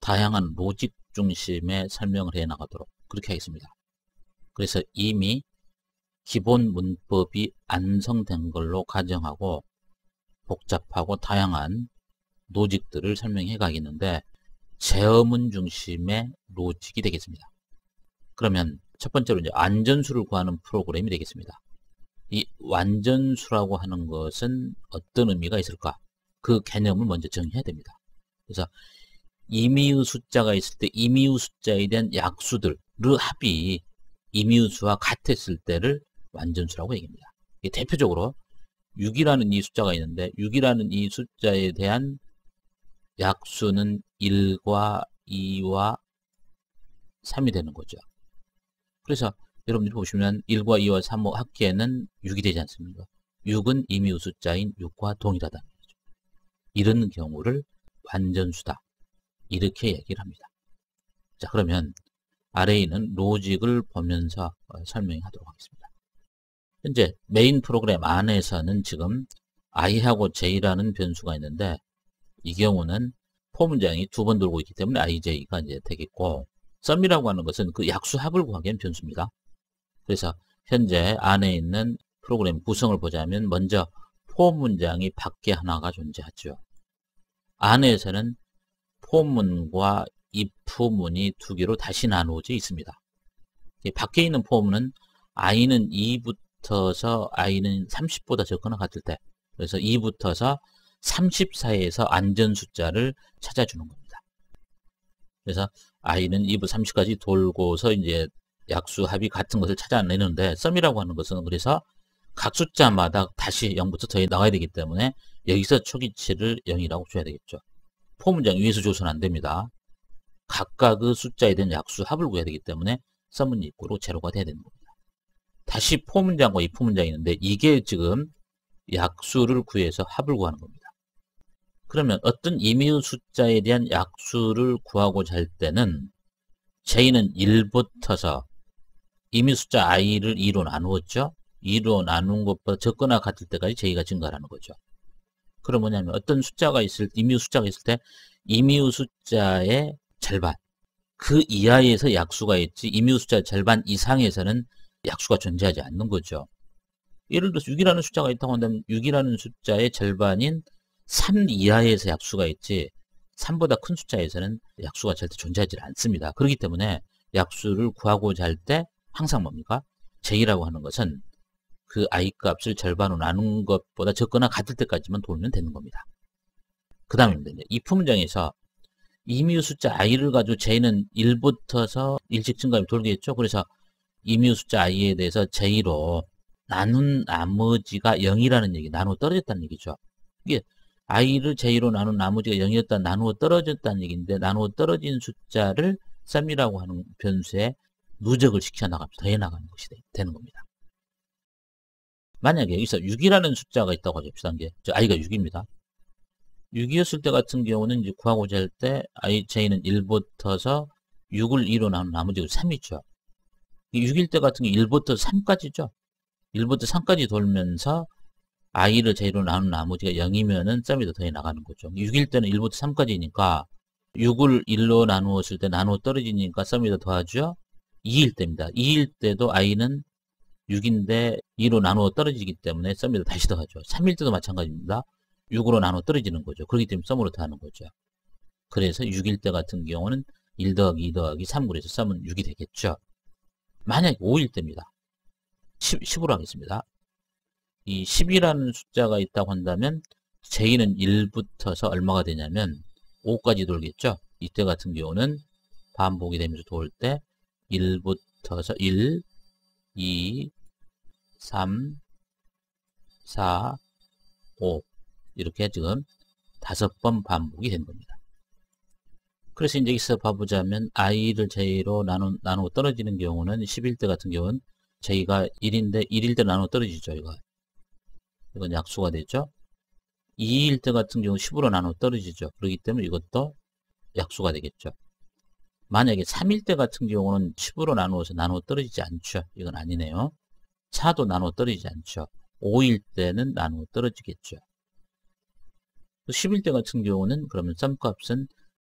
다양한 로직 중심의 설명을 해 나가도록 그렇게 하겠습니다. 그래서 이미 기본 문법이 완성된 걸로 가정하고 복잡하고 다양한 로직들을 설명해 가겠는데 제어문 중심의 로직이 되겠습니다. 그러면 첫 번째로 이제 완전수를 구하는 프로그램이 되겠습니다. 이 완전수라고 하는 것은 어떤 의미가 있을까? 그 개념을 먼저 정의해야 됩니다. 그래서 임의의 숫자가 있을 때 임의의 숫자에 대한 약수들의 합이 임의의 수와 같았을 때를 완전수라고 얘기합니다. 대표적으로 6이라는 이 숫자가 있는데 6이라는 이 숫자에 대한 약수는 1과 2와 3이 되는 거죠. 그래서 여러분들이 보시면 1과 2와 3, 합계는 6이 되지 않습니까? 6은 임의의 숫자인 6과 동일하다는 거죠. 이런 경우를 완전수다. 이렇게 얘기를 합니다. 자, 그러면 아래에 있는 로직을 보면서 설명하도록 하겠습니다. 현재 메인 프로그램 안에서는 지금 i하고 j라는 변수가 있는데 이 경우는 포 문장이 두 번 돌고 있기 때문에 ij가 이제 되겠고 sum이라고 하는 것은 그 약수 합을 구하기 위한 변수입니다. 그래서 현재 안에 있는 프로그램 구성을 보자면 먼저 포 문장이 밖에 하나가 존재하죠. 안에서는 포문과 if문이 두 개로 다시 나누어져 있습니다. 밖에 있는 포문은 i는 2붙어서 i는 30보다 적거나 같을 때 그래서 2붙어서 30 사이에서 안전 숫자를 찾아주는 겁니다. 그래서 i는 2부 30까지 돌고서 이제 약수 합이 같은 것을 찾아내는데 sum이라고 하는 것은 그래서 각 숫자마다 다시 0부터 더해 나가야 되기 때문에 여기서 초기치를 0이라고 줘야 되겠죠. 포문장 위에서 줘서는 안 됩니다. 각각의 숫자에 대한 약수 합을 구해야 되기 때문에 sum은 equal 제로가 돼야 되는 겁니다. 다시 포문장과 이 포문장이 있는데 이게 지금 약수를 구해서 합을 구하는 겁니다. 그러면 어떤 임의의 숫자에 대한 약수를 구하고자 할 때는 j는 1부터서 임의 숫자 i를 2로 나누었죠. 2로 나눈 것보다 적거나 같을 때까지 j가 증가하는 거죠. 그럼 뭐냐면 어떤 숫자가 있을 때, 임의의 숫자가 있을 때 임의의 숫자의 절반 그 이하에서 약수가 있지 임의의 숫자의 절반 이상에서는 약수가 존재하지 않는 거죠. 예를 들어서 6이라는 숫자가 있다고 한다면 6이라는 숫자의 절반인 3 이하에서 약수가 있지 3보다 큰 숫자에서는 약수가 절대 존재하지 않습니다. 그렇기 때문에 약수를 구하고자 할 때 항상 뭡니까? j라고 하는 것은 그 i 값을 절반으로 나눈 것보다 적거나 같을 때까지만 돌면 되는 겁니다. 그 다음입니다. if 문장에서 임의의 숫자 i를 가지고 j는 1부터서 일씩 증가하면 돌겠죠. 그래서 임의의 숫자 i에 대해서 j로 나눈 나머지가 0이라는 얘기, 나누어 떨어졌다는 얘기죠. 이게 i를 j로 나눈 나머지가 0이었다 나누어 떨어졌다는 얘기인데 나누어 떨어진 숫자를 sum이라고 하는 변수에 누적을 시켜 나가면서 더해 나가는 것이 되는 겁니다. 만약에 여기서 6이라는 숫자가 있다고 합시다. i가 6입니다. 6이었을 때 같은 경우는 이제 구하고자 할 때 j는 1부터서 6을 2로 나눈 나머지가 3이죠. 6일 때 같은 경우 1부터 3까지죠. 1부터 3까지 돌면서 i를 j로 나눈 나머지가 0이면은 sum이 더 더해 나가는 거죠. 6일 때는 1부터 3까지니까 6을 1로 나누었을 때 나누어 떨어지니까 sum이 더 더하죠. 2일 때입니다. 2일 때도 i는 6인데 2로 나누어 떨어지기 때문에 sum이 더 다시 더하죠. 3일 때도 마찬가지입니다. 6으로 나누어 떨어지는 거죠. 그렇기 때문에 sum으로 더하는 거죠. 그래서 6일 때 같은 경우는 1 더하기 2 더하기 3, 그래서 sum은 6이 되겠죠. 만약에 5일 때입니다. 10으로 하겠습니다. 이 10이라는 숫자가 있다고 한다면 j는 1부터서 얼마가 되냐면 5까지 돌겠죠. 이때 같은 경우는 반복이 되면서 돌 때 1부터서 1, 2, 3, 4, 5 이렇게 지금 5번 반복이 되는 겁니다. 그래서 이제 여기서 봐보자면 i를 j로 나누어 떨어지는 경우는 11대 같은 경우는 j가 1인데 1일 때 나누어 떨어지죠. 이건 약수가 되죠. 2일 때 같은 경우 10으로 나누어 떨어지죠. 그렇기 때문에 이것도 약수가 되겠죠. 만약에 3일 때 같은 경우는 10으로 나누어 떨어지지 않죠. 이건 아니네요. 4도 나누어 떨어지지 않죠. 5일 때는 나누어 떨어지겠죠. 10일 때 같은 경우는 그러면 sum 값은